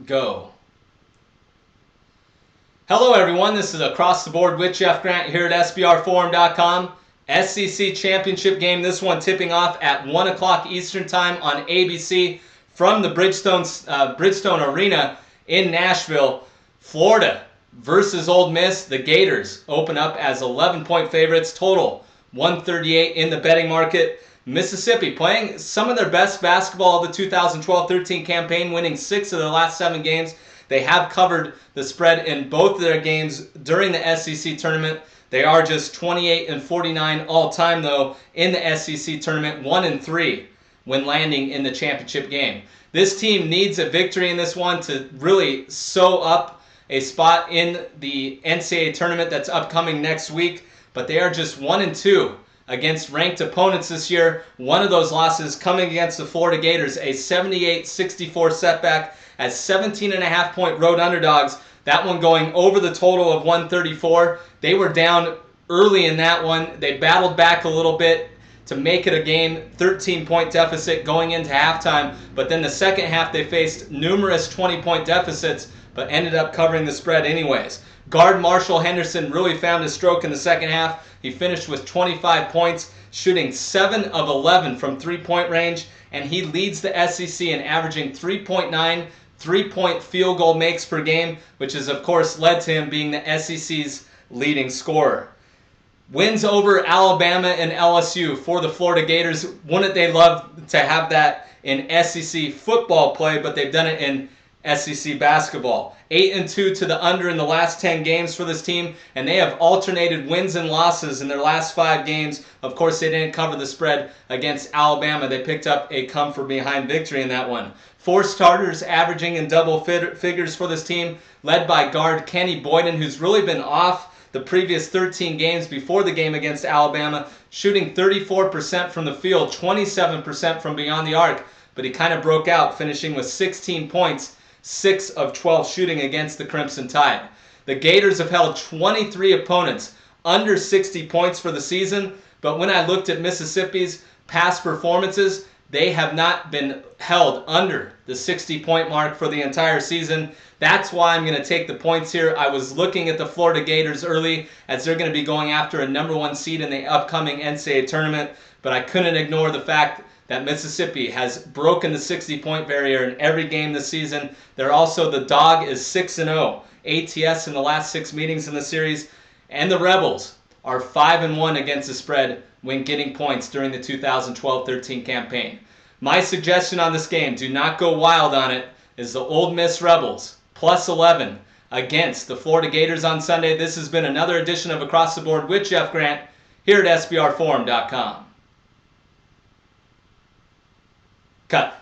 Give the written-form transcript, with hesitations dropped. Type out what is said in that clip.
go. Hello everyone, this is Across the Board with Jeff Grant here at MISSvFLA.com. SEC Championship game, this one tipping off at 1 o'clock Eastern Time on ABC from the Bridgestone Arena in Nashville. Florida versus Ole Miss. The Gators open up as 11-point favorites, total 138 in the betting market. Mississippi playing some of their best basketball of the 2012-13 campaign, winning 6 of their last 7 games. They have covered the spread in both of their games during the SEC tournament. They are just 28-49 all-time, though, in the SEC tournament, 1-3 when landing in the championship game. This team needs a victory in this one to really sew up a spot in the NCAA tournament that's upcoming next week, but they are just 1-2 against ranked opponents this year. One of those losses coming against the Florida Gators, a 78-64 setback as 17.5-point road underdogs. That one going over the total of 134. They were down early in that one. They battled back a little bit to make it a game, 13-point deficit going into halftime. But then the second half they faced numerous 20-point deficits, but ended up covering the spread anyways. Guard Marshall Henderson really found his stroke in the second half. He finished with 25 points, shooting 7 of 11 from three-point range, and he leads the SEC in averaging 3.9 three-point field goal makes per game, which has, of course, led to him being the SEC's leading scorer. Wins over Alabama and LSU for the Florida Gators. Wouldn't they love to have that in SEC football play, but they've done it in SEC basketball. 8-2 to the under in the last 10 games for this team, and they have alternated wins and losses in their last 5 games. Of course, they didn't cover the spread against Alabama. They picked up a come-from-behind victory in that one. 4 starters averaging in double figures for this team, led by guard Kenny Boyden, who's really been off the previous 13 games before the game against Alabama, shooting 34% from the field, 27% from beyond the arc, but he kind of broke out, finishing with 16 points, 6 of 12 shooting against the Crimson Tide. The Gators have held 23 opponents under 60 points for the season, but when I looked at Mississippi's past performances, they have not been held under the 60-point mark for the entire season. That's why I'm going to take the points here. I was looking at the Florida Gators early as they're going to be going after a #1 seed in the upcoming NCAA tournament, but I couldn't ignore the fact that Mississippi has broken the 60-point barrier in every game this season. They're also, the dog is 6-0 ATS in the last 6 meetings in the series, and the Rebels are 5-1 against the spread when getting points during the 2012-13 campaign. My suggestion on this game, do not go wild on it, is the Ole Miss Rebels plus 11 against the Florida Gators on Sunday. This has been another edition of Across the Board with Jeff Grant here at MISSvFLA.com. Cut.